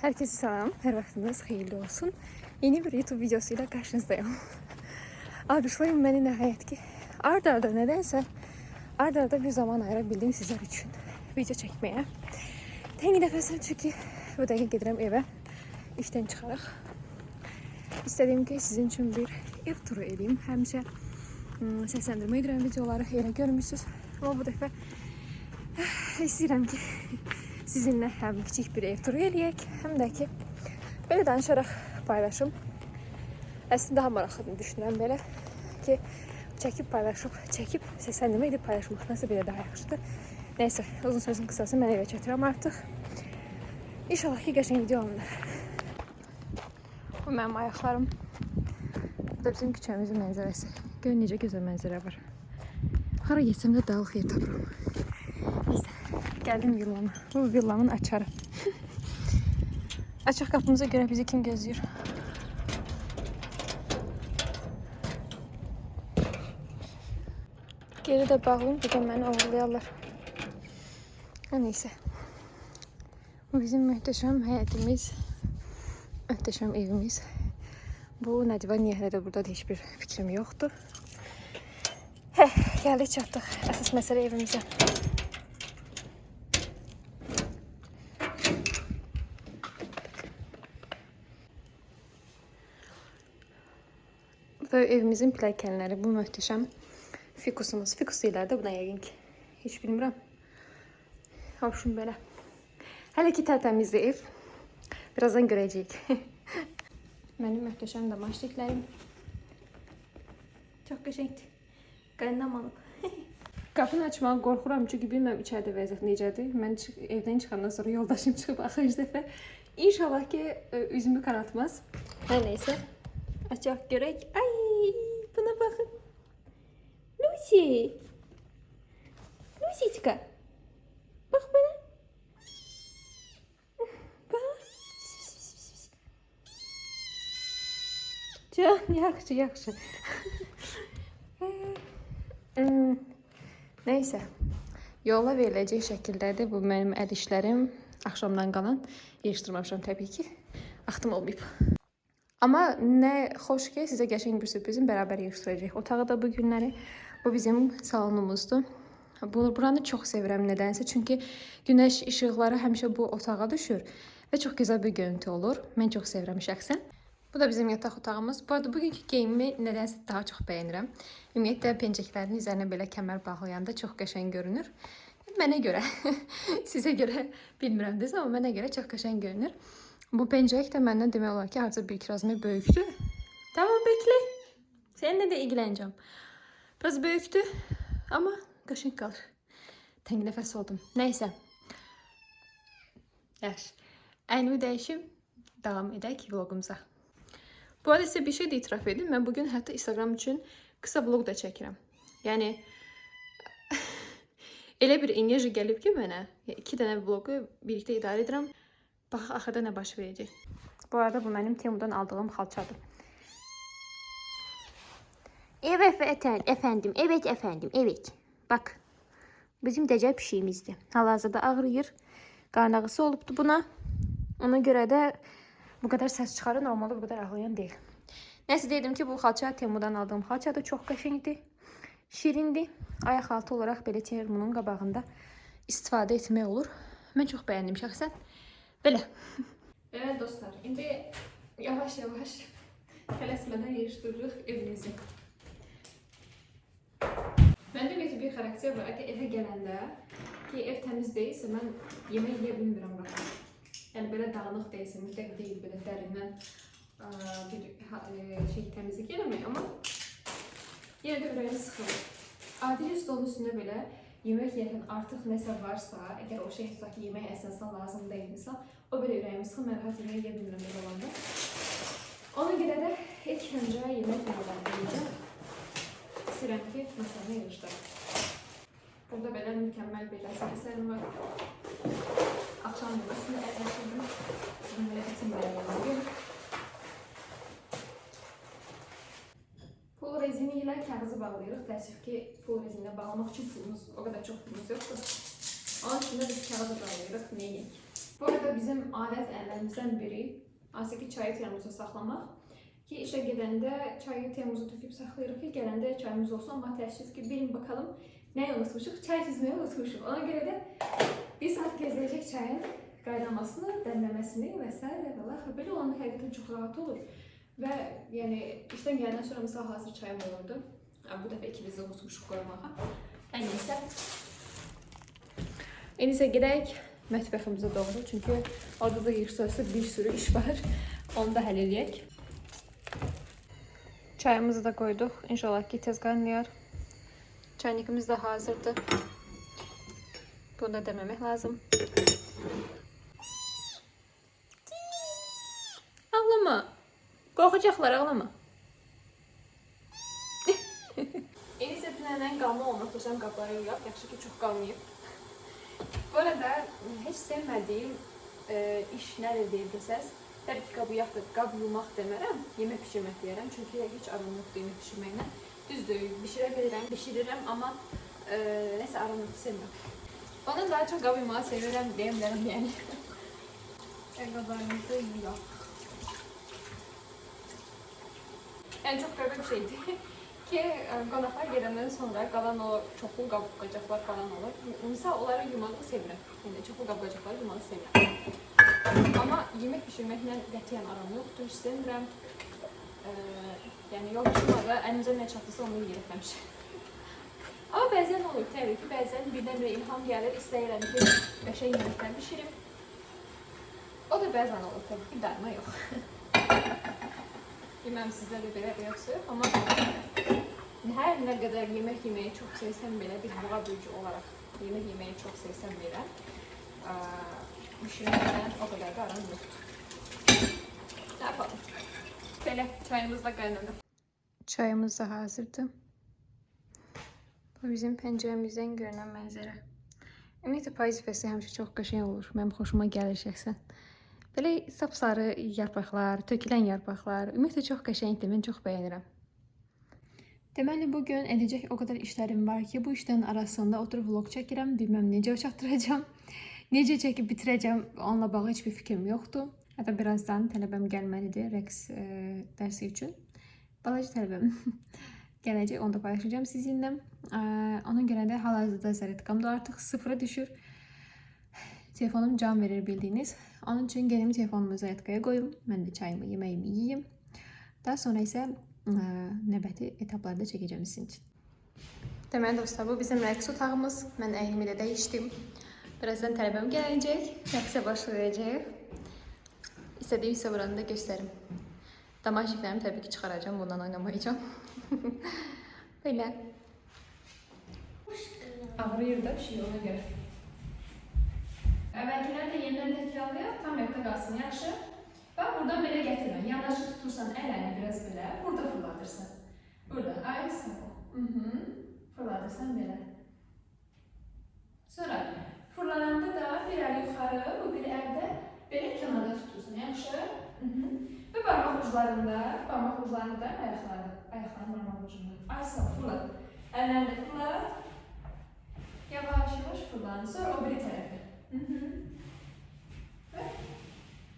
Herkese selam, her vaxtınız xeyirli olsun. Yeni bir YouTube videosuyla karşınızdayım. Alqışlayın beni nəhayət ki. Arda nədənsə, arda bir zaman ayırabildim sizler için video çəkməyə. Təngi nəfəsim çünki bu dəqiqə gedirəm evə, işdən çıxaraq. İstədim ki, sizin üçün bir ev turu edeyim. Həmişə səsləndirmə edirəm videoları, elə görmürsünüz. Amma bu dəfə istəyirəm ki, sizinlə həm kiçik bir ev turu eləyək, həm də ki, belə danışaraq paylaşım. Əslində daha maraqlıdır düşünürəm belə ki, çəkib paylaşıb, çəkib səsləndirmə edib paylaşmaqdansa belə daha yaxşıdır. Nəysə, uzun sözün qısası mən evə çətirəm artıq. İnşallah ki, qəşəng video alınır. Bu mənim ayaqlarım. Bu da bizim küçəmizin mənzərəsi. Görün necə gözəl mənzərə var. Hara getsəm də dağlıq yer tapıram. Neyse, geldim villama. Bu villamın açarı. Açıq qapımıza görə bizi kim gözləyir? Geri də bağlayayım, bir də məni oğurlayarlar. Neyse. Bu bizim möhtəşəm həyətimiz, möhtəşəm evimiz. Bu Nəcva niyə hələ də burada heç bir fikrim yoxdur. Gəldik çatdıq əsas məsələ evimizə. Bu da evimizin pilləkənləri, bu möhtəşəm fikusumuz. Fikus deyirlər də buna yəqin ki. Heç bilmirəm. Hoşum belə. Hələ ki tərtəmizdir ev. Birazdan görəcəyik. Mənim möhtəşəm damaşdiklərim. Çox qəşəngdir. Qaynamalı. Qapını açmağa qorxuram çünki bilməm içəridə vəziyyət necədir. Mən evdən çıxandan sonra yoldaşım çıxıb axırıncı dəfə. İnşallah ki üzümü kanatmaz. Hər neysə. Açaq görək. Ay, buna baxın. Lucy. Lucy'cika. Bax bana. Bax. Can, yaxşı, yaxşı. Neyse. Yola veriləcək şəkildədir. Bu mənim əl işlərim. Axşamdan qalan. Yığışdırmamışam təbii ki. Axtım olmayıb. Amma nə xoş ki, sizə qəşəng bir sürprizin bərabər yığışdıracaq. Otağı da bu günləri. Bu bizim salonumuzdur. Buranı çox sevirəm nədənsə. Çünki günəş işıqları həmişə bu otağa düşür və çox gözəl bir görüntü olur. Mən çox sevirəm şəxsən. Bu da bizim yataq otağımız. Bu arada bugünkü geyimimi nədənsə daha çox bəyənirəm. Ümumiyyətlə pencəklərin üzərinə belə kəmər bağlayanda çox qəşəng görünür. Mənə görə, sizə görə bilmirəm desə, amma mənə görə çox qəşəng görünür. Bu pencək də məndən demək olar ki, harca bir kirazmı böyükdür. Tamam, bekle. Seninlə də ilgilənəcəm. Biraz böyükdür, amma qəşəng qalır. Təngi nəfəs oldum. Nəysə. Yaxşı. Əynimi dəyişim, davam edək vlogumuza. Bu arada sizə bir şey də itiraf edin. Mən bugün hətta Instagram üçün qısa vlog da çəkirəm. Yəni, elə bir enerji gəlib ki mənə. 2 dənə vlogu birlikdə idarə edirəm. Bax, axırda nə baş verəcək. Bu arada bu mənim Temu'dan aldığım xalçadır. Evet efendim, evet efendim, evet. Bak, bizim dəcəl pişiyimizdir. Hal-hazırda ağrıyır. Qarın ağrısı olubdu buna. Ona görə də bu qədər səs çıxarır, normalde bu qədər ağlayan deyil. Nəysə dedim ki, bu xalça Temu'dan aldığım xalçadır. Çox qəşəngdir, şirindir. Ayaq altı olaraq belə Temu'nun qabağında istifadə etmək olur. Mən çox bəyəndim şəxsən. Belə. Evet dostlar, indi yavaş-yavaş tələsmədən yığışdırırıq evimizi. Məndə bir xarakter var ki, evə gələndə ki, ev təmiz deyilsə, mən yemək yeyə bilmirəm rahat. Yəni belə dağınıq deyilsə, mütləq deyil belə dərindən bir şey təmizlik eləmək, amma yenə də ürəyimi sıxılır. Adil stolun üstündə belə yemək yerən artıq nəsə varsa, əgər o şey tutaq ki, yemək əsasən lazım deyilsə, o belə ürəyimi sıxılır, mən rahat yemək yeyə bilmirəm belə olanda. Ona görə də ilk öncə yemək yiyəcəm. İstəyirəm ki, masanı yığışdırım. Burada belə mükəmməl bir əsərim var. Akşam yeməsini əyləşdirdim. Bunu belə etim belə yanıyorum. Pul rezini ilə kağızı bağlayırıq. Təəssüf ki, pul rezinlə bağlamaq üçün pulumuz, o qədər çox pulumuz yoxdur. Onun üçün də biz kağızı bağlayırıq. Neyək? Bu arada bizim adət ənənəmizdən biri hansı ki çayı termosa saxlamaq. Ki işə gedəndə çayı termosa töküb saxlayırıq ki, gələndə çayımız olsun. Amma təəssüf ki, bilin bakalım nəyi unutmuşuq? Çay süzməyi unutmuşuq. Ona görə də bir saat gözləyəcək çayın qaynamasını, dəmləməsini və s. Belə olanda həqiqətən çox rahat olur. Və yəni işdən gələndən sonra misal hazır çayım olurdu. Bu dəfə ikimiz də unutmuşuq qoymağa. Hər neysə. İndi isə gedək mətbəximizə doğru. Çünki orada da yığışdırsa bir sürü iş var. Onu da həll edək. Çayımızı da koyduk. İnşallah ki tez qaynayar. Çaynikimiz de hazırdır. Bunu da dememek lazım. Ağlama. Korkacaklar, ağlama. En iyisi dünəndən qalma olmaq. Hocam qabları yuyaq. Yaxşı ki çox qalmayıb. Bu arada heç sevmədiyim iş nədir deyib desəz. Təbii ki, qabı yaxdır, qab yumaq demərəm, yemək pişirmək deyərəm. Çünki heç aram yoxdur yemək pişirməklə. Düzdür, bişirə bilirəm, bişirirəm, amma nəsə aram yoxdur, sevmirəm. Ondan daha çox qab yumağı sevirəm, deyə bilərəm yəni. Qablarımızı yuyaq. Yəni çox qəribə bir şeydir ki, qonaqlar gedəndən sonra qalan o çoxlu qab-qacaqlar qalan olur. Misal, onları yumağı sevirəm. Yəni çoxlu qab-qacaqları yumağı sevirəm. Amma yemək pişirməklə qətiyyən aram yoxdur, istəmirəm. Yəni yol çıxmada əlimizə nə çatırsa onu yeyirəm həmişə. Amma bəzən olur, təbii ki, bəzən birdən-birə ilham gəlir, istəyirəm ki, qəşəng yeməklər pişirim. O da bəzən olur, təbii ki, daima yox. Bilməm sizdə də belə yoxsa yox, amma hər nə qədər yemək yeməyi çox sevsəm belə, bir buğa bürcü olaraq yemək yeməyi çox sevsəm belə, pişirməkdən o qədər də aram yoxdur. Ne yapalım? Belə, çayımız da qaynadı. Çayımız da hazırdır. Bu bizim pəncərəmizdən görünən mənzərə. Ümumiyyətlə payız fəsli həmişə çox qəşəng olur. Mənim xoşuma gəlir şəxsən. Belə sapsarı yarpaqlar, tökülən yarpaqlar. Ümumiyyətlə çox qəşəngdir. Mən çox bəyənirəm. Deməli, bugün edəcək o qədər işlərim var ki, bu işlərin arasında oturub vlog çəkirəm. Bilməm necə çatdıracağım. Necə çəkib bitirəcəm, onunla bağlı heç bir fikrim yoxdur. Hətta birazdan tələbəm gəlməlidir rəqs dərsi üçün. Balaca tələbəm gələcək, onu da paylaşacağım sizinlə. Ona görə də hal-hazırda zərətqam da artıq sıfıra düşür. Telefonum can verir bildiyiniz. Onun üçün gəlim telefonumu zərətqaya qoyum. Mən də çayımı, yeməyimi yiyeyim. Daha sonra isə növbəti etaplarda çəkəcəm sizin üçün. Deməli dostlar, bu bizim rəqs otağımız. Mən əynimi də dəyişdim. Birazdan tələbəm gələcək, rəqsə başlayacaq. İstədiyim isə buranı da göstərim. Damaşiklərimi təbii ki çıxaracağım, bundan oynamayacağım. Belə. Ağrıyır da şey ona görə. Əvvəlkilər də yenidən təkrarlayaq, tam yadda qalsın, yaxşı. Bax, buradan belə gətirmə. Yanaşı tutursan ələni biraz belə, burada fırladırsan. Burada, ay sağ ol. Fırladırsan belə. Sonra fırlananda da bir əl yuxarı, bu bir əldə belə kənarda tutursan, yaxşı. Və parmaq uclarında ayaqların parmaq ucunda. Ay sağ ol, fırlat. Əllərini də fırlat. Yavaş-yavaş fırlan. Sonra o biri tərəfi. Və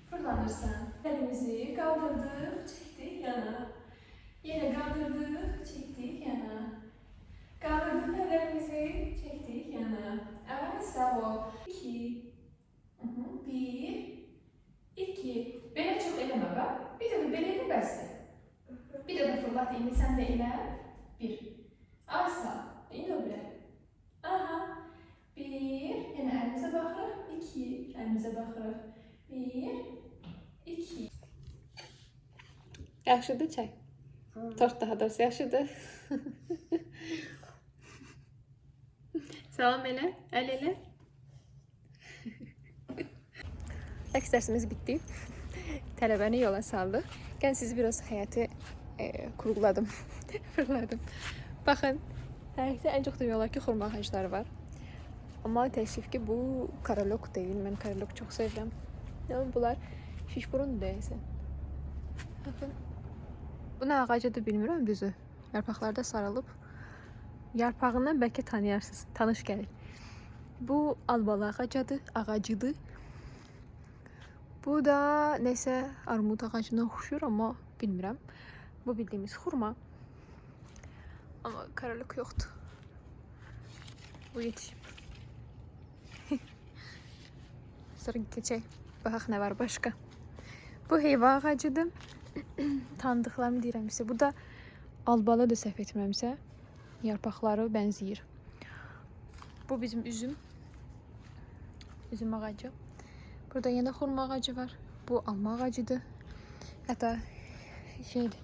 fırlanırsan. Əlimizi qaldırdık, çəkdik yana. Yenə qaldırdık, çəkdik yana. Qaldırdık əllərimizi, çəkdik yana. Ay sağ ol. 2. 1. 2. Belə çox eləmə bax. Bir də belə elə bəsdir. Bir də fırlat indi sən də elə. 1. Ay sağ ol. İndi o birə. Aha. 1. Yenə əlimizə baxırıq. 2. Əlimizə baxırıq. 1. 2. Yaxşıdır çay. Tort daha doğrusu yaxşıdır. Salam elə, əl elə. Rəqs dərsimiz bitdi. Tələbəni yola saldıq. Gəlin sizi biraz həyatı kurguladım, fırladım. Baxın, həyatda ən çox demək olar ki, xurma ağacları var. Amma təəssüf ki, bu karalok deyil. Mən karalok çox sevirəm. Bunlar şişburun deyəsən. Baxın. Bu nə ağacıdır bilmirəm düzü. Yarpaqlarda sarılıb. Yarpağından bəlkə tanıyarsınız, tanış gəlir. Bu albalı ağacıdır. Bu da nəsə armud ağacına oxşur, amma bilmirəm. Bu bildiyimiz xurma. Amma qaralıq yoxdur. Bu yetişib. Sonra keçək. Baxaq nə var başqa. Bu heyva ağacıdır. Tanıdıqlarımı deyirəm sizə. Bu da albalıdır, səhv etmirəmsə. Yarpaqları bənzəyir. Bu bizim üzüm. Üzüm ağacı. Burada yenə xurma ağacı var. Bu alma ağacıdır. Hətta şeydir.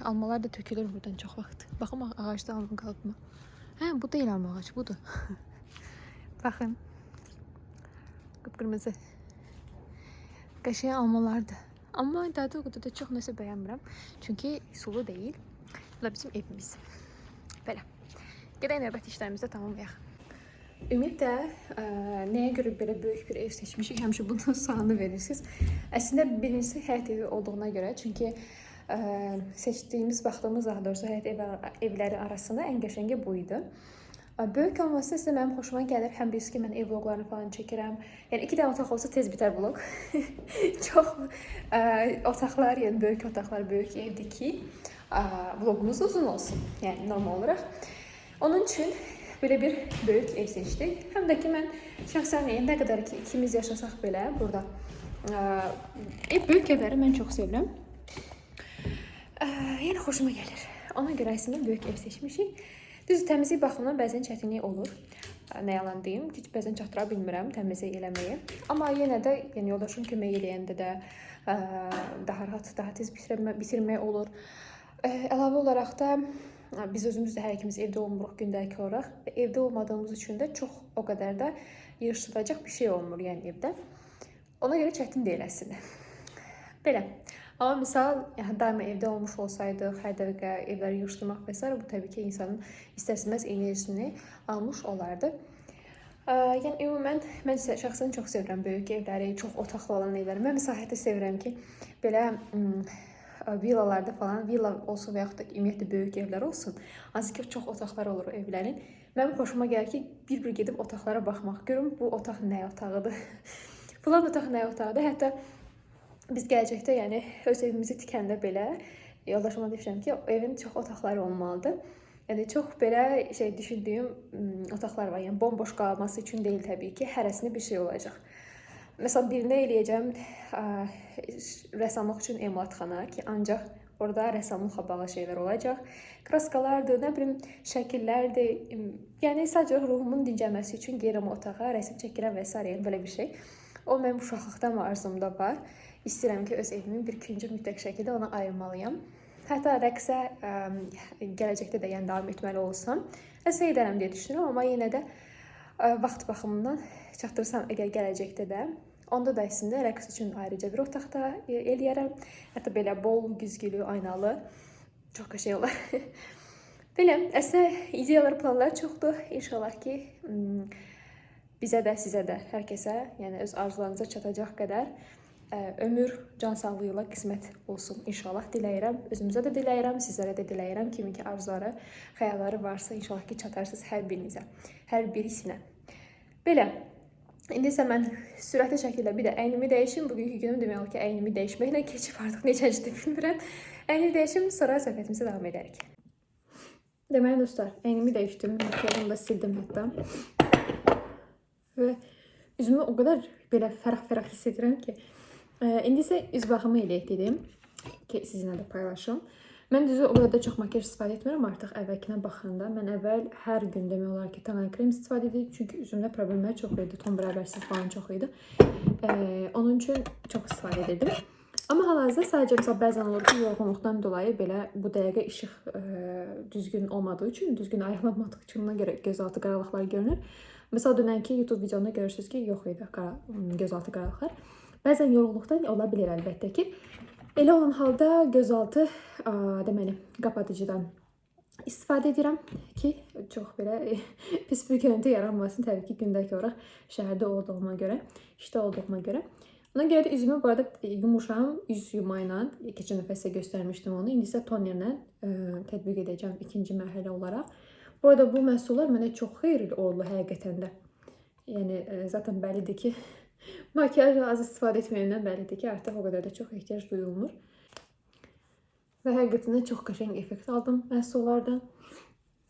Almalar da tökülür buradan çox vaxt. Baxın ağacda alma qaldı mı? Hə, bu deyil alma ağacı, budur. Baxın. Qıpqırmızı. Qəşəng almalardır. Amma dadı o qədər də çox nəsə bəyənmirəm. Çünki sulu deyil. Bu da bizim evimiz. Belə. Gedək növbəti işlərimizdə tamamlayaq. Ümumiyyətlə, nəyə görə belə böyük bir ev seçmişik? Həmişə bunun sualını verirsiniz. Əslində birincisi həyət evi olduğuna görə. Çünki seçdiyimiz, baxdığımız daha doğrusu həyət evləri arasında ən qəşəngi bu idi. Böyük olması isə mənim xoşuma gəlir. Həm birisi ki, mən ev vloglarını falan çəkirəm. Yəni 2 dənə otaq olsa tez bitər vlog. Çox otaqlar, yəni böyük otaqlar, böyük evdir ki, vlogumuz uzun olsun. Yəni normal olaraq. Onun üçün belə bir böyük ev seçdik. Həm də ki, mən şəxsən nə qədər ki, ikimiz yaşasaq belə burada. Böyük evləri mən çox sevirəm. Yəni xoşuma gəlir. Ona görə əslində böyük ev seçmişik. Düz təmizlik baxımından bəzən çətinlik olur. Nə yalan deyim, heç bəzən çatdıra bilmirəm təmizlik eləməyi. Amma yenə də yəni yoldaşım kömək eləyəndə də daha rahat, daha tez bitirmək olur. Əlavə olaraq da biz özümüz də hər ikimiz evdə olmuruq gündəlik olaraq. Evdə olmadığımız üçün də çox o qədər də yığışdıracaq bir şey olmur yəni evdə. Ona görə çətin deyil əslində. Belə. Amma misal, daima evdə olmuş olsaydıq, hər dəqiqə evləri yığışdırmaq və s. bu təbii ki, insanın istəsilməz enerjisini almış olardı. Yəni, ümumən, mən şəxsən çox sevirəm böyük evləri, çox otaqlı olan evləri. Mən məsahəti sevirəm ki, belə villalarda falan, villa olsun və yaxud da ümumiyyətlə böyük evlər olsun, hansı ki, çox otaqlar olur evlərin. Mənim xoşuma gəlir ki, bir-bir gedib otaqlara baxmaq, görüm bu otaq nə otağıdır, falan otaq nə otağıdır. Hətta biz gələcəkdə, yəni öz evimizi tikəndə belə yoldaşıma demişəm ki, evin çox otaqları olmalıdır. Yəni çox belə düşündüyüm otaqlar var. Yəni bomboş qalması üçün deyil təbii ki, hərəsində bir şey olacaq. Məsələn, birinə eləyəcəm rəssamlıq üçün emalatxana ki, ancaq orada rəssamlıqla bağlı şeylər olacaq. Kraskalardır, nə bilim, şəkillərdir. Yəni sadəcə ruhumun dincəlməsi üçün girirəm otağa, rəsm çəkirəm və s. yəni belə bir şey. O mənim uşaqlıqdan arzumda var. İstəyirəm ki, öz evimin bir küncü mütləq şəkildə ona ayırmalıyam. Hətta rəqsə gələcəkdə də yəni davam etməli olsam, əsə edərəm deyə düşünürəm, amma yenə də vaxt baxımından çatdırsam əgər gələcəkdə də, onda da əslində rəqs üçün ayrıca bir otaqda eləyərəm. Hətta belə bol, güzgülü, aynalı, çox qəşəng olar. Belə, əslində ideyalar, planlar çoxdur. İnşallah ki, bizə də, sizə də, hər kəsə, yəni öz arzularınıza çatacaq qədər ömür, can sağlığı ilə qismət olsun inşallah diləyirəm. Özümüzə də diləyirəm, sizlərə də diləyirəm. Kimin ki arzuları, xəyalları varsa inşallah ki çatarsınız hər birinizə, hər birisinə. Belə, indi isə mən sürətli şəkildə bir də əynimi dəyişim. Bugünkü günüm demək olar ki, əynimi dəyişməklə keçib artıq necəcidir bilmirəm. Əynimi dəyişim, sonra söhbətimizə davam edərik. Deməli dostlar, əynimi dəyişdim, makyajımı da sildim hətta. Və üzümü o qədər belə fərah-fərah hiss edirəm ki, İndi isə üz baxımı eləyək dedim ki, sizinlə də paylaşım. Mən düzü o qədər də çox makyaj istifadə etmirəm artıq əvvəlkinə baxanda. Mən əvvəl hər gün demək olar ki, toner krem istifadə edirdim. Çünki üzümdə problemlər çox idi, ton bərabərsiz falan çox idi. Onun üçün çox istifadə edirdim. Amma hal-hazırda sadəcə məsəl bəzən olur ki, yorğunluqdan dolayı belə bu dəqiqə işıq düzgün olmadığı üçün, düzgün ayarlanmadığı üçün ona görə gözaltı qaralıqlar görünür. Məsəl dünənki YouTube videomda görürsünüz ki, yox idi gözaltı qaralıqlar. Bəzən yorğunluqdan ola bilir əlbəttə ki. Elə olan halda gözaltı deməli qapadıcıdan istifadə edirəm ki, çox belə pis bir görüntü yaranmasın. Təbii ki, gündəlik olaraq şəhərdə olduğuma görə, işdə olduğuma görə. Ona görə də üzümü bu arada yumuşam, üz yumayla, keçən dəfə sizə göstərmişdim onu. İndi isə tonerlə tətbiq edəcəm ikinci mərhələ olaraq. Bu arada bu məhsullar mənə çox xeyirli oldu həqiqətən də. Yəni, zaten bəllidir ki, Makyajla az istifadə etməyimdən bəllidir ki, artıq o qədər də çox ehtiyac duyulmur. Və həqiqətən də çox qəşəng effekt aldım məhsullardan.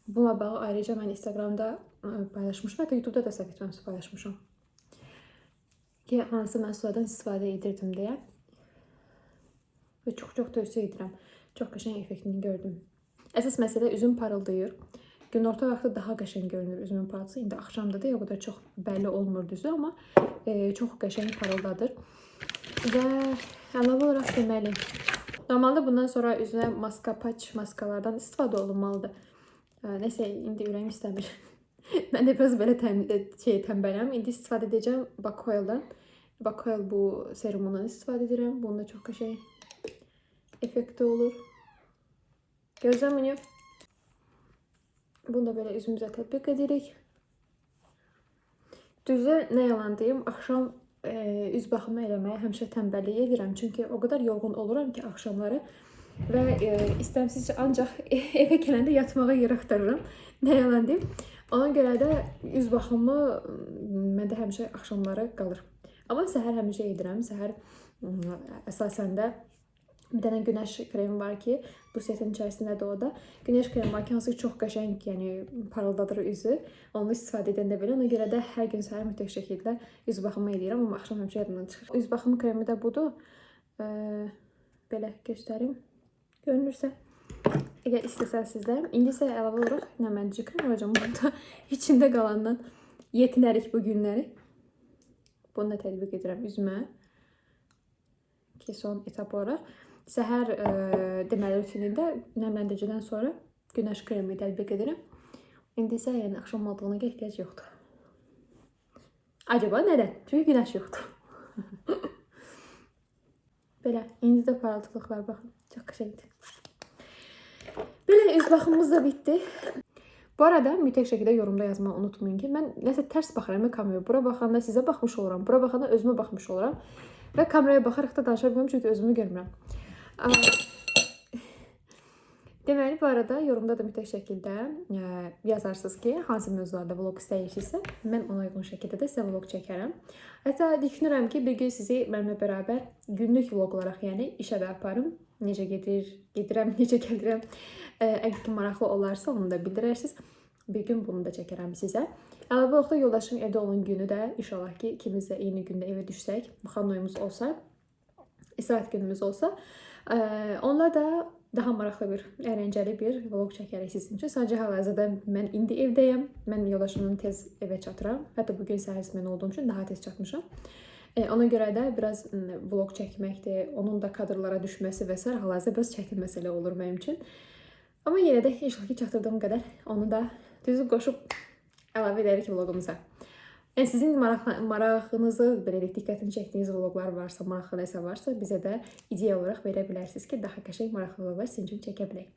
Buna bağlı ayrıca mən Instagramda paylaşmışam, hətta YouTube'da da səhv etməmsə paylaşmışam. Ki, hansı məhsullardan istifadə edirdim deyə. Və çox tövsiyə edirəm. Çox qəşəng effektini gördüm. Əsas məsələ üzüm parıldayır. Günorta vaxtı daha qəşəng görünür üzümün parıltısı. İndi axşamda da o qədər çox bəlli olmur düzü, amma çox qəşəng parıldadır. Və əlavə olaraq deməli, normalda bundan sonra üzünə maska, patch maskalardan istifadə olunmalıdır. Nəsə, indi ürəyim istəmir. Mən də biraz belə tənbələm. İndi istifadə edəcəm Bacoil'dan. Bacoil bu serumundan istifadə edirəm. Bunun da çox qəşəng effekti olur. Gözləməyin. Bunu da belə üzümüzə tətbiq edirik. Düzü, nə yalan deyim, axşam üz baxımı eləməyə həmişə tənbəllik edirəm. Çünki o qədər yorğun oluram ki, axşamları və istəmsizcə ancaq evə gələndə yatmağa yer axtarıram. Nə yalan deyim. Ona görə də üz baxımı məndə həmişə axşamları qalır. Amma səhər həmişə edirəm. Səhər əsasən də bir dənə günəş kremi var ki, bu setin içərisində də o da. Günəş kremi var ki, hansı ki çox qəşəng, yəni parıldadır üzü. Onu istifadə edəndə belə. Ona görə də hər gün səhər mütləq şəkildə üz baxımı edirəm, amma axşam həmişə yadımdan çıxır. Üz baxımı kremi də budur. Belə göstərim. Görünürsə. Əgər istəsəz sizdə. İndi isə əlavə olaraq nəmədici krem alacağım. Burada içində qalandan yetinərik bu günləri. Bunu da tətbiq edirəm üzümə. Ki, son etap olaraq. Səhər deməli rutinində nəmləndiricidən sonra günəş kremi tətbiq edirəm. İndi isə yəni axşam olduğuna ehtiyac yoxdur. Acaba nədən? Çünki günəş yoxdur. Belə, indi də parıltılıqlar baxın. Çox qəşəngdir. Belə, üz baxımımız da bitdi. Bu arada mütləq şəkildə yorumda yazmağı unutmayın ki, mən nəsə tərs baxıram kameraya. Bura baxanda sizə baxmış oluram, bura baxanda özümə baxmış oluram. Və kameraya baxaraq da danışa bilmirəm, çünki özümü görmürəm. Deməli, bu arada yorumda da mütləq şəkildə yazarsınız ki, hansı mövzularda vlog istəyirsinizsə, mən ona uyğun şəkildə də sizə vlog çəkərəm. Hətta düşünürəm ki, bir gün sizi mənimlə bərabər günlük vlog olaraq, yəni işə də aparım. Necə gedirəm, necə gəlirəm. Əgər ki, maraqlı olarsa, onu da bildirərsiniz. Bir gün bunu da çəkərəm sizə. Əlavə olaraq da yoldaşım evdə olan günü də inşallah ki, ikimiz də eyni gündə evə düşsək, xanoyumuz olsa, istirahət günümüz olsa, onunla da daha maraqlı bir, əyləncəli bir vlog çəkərək sizin üçün. Sadəcə hal-hazırda mən indi evdəyəm. Mən yoldaşımdan tez evə çatıram. Hətta bugün səhər mən olduğum üçün daha tez çatmışam. Ona görə də biraz vlog çəkməkdir, onun da kadrlara düşməsi və s. hal-hazırda biraz çətin məsələ olur mənim üçün. Amma yenə də inşallah ki, çatdırdığım qədər onu da düzüb qoşub əlavə edərik vlogumuza. Yəni sizin marağınızı, belə diqqətini çəkdiyiniz vloqlar varsa, maraqlı nəsə varsa, bizə də ideya olaraq verə bilərsiniz ki, daha qəşəng maraqlı vloqlar sizin üçün çəkə bilək.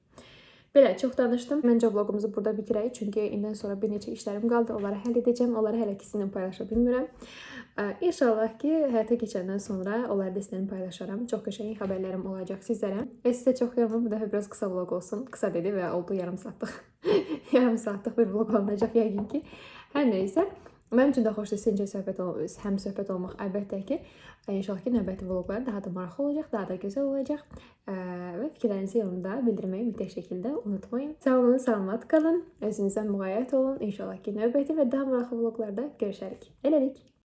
Belə, çox danışdım. Məncə vloqumuzu burada bitirək, çünki indən sonra bir neçə işlərim qaldı, onları həll edəcəm, onları hələ ki sizinlə paylaşa bilmirəm. İnşallah ki, həyata keçəndən sonra onları da sizinlə paylaşaram. Çox qəşəng xəbərlərim olacaq sizlərə. Və sizə çox yorulmam, bu dəfə biraz qısa vloq olsun. Qısa dedi və oldu yarım saatlıq. Yarım saatlıq bir vloq olacaq yəqin ki. Hər nəysə. Mənim üçün də xoşdur sizinlə həm söhbət olmaq əlbəttə ki, inşallah ki, növbəti vloqlar daha da maraqlı olacaq, daha da gözəl olacaq və fikirlərinizi yorumda bildirməyi mütləq şəkildə unutmayın. Sağ olun, salamat qalın, özünüzə müğayət olun. İnşallah ki, növbəti və daha maraqlı vloqlarda görüşərik. Eləlik.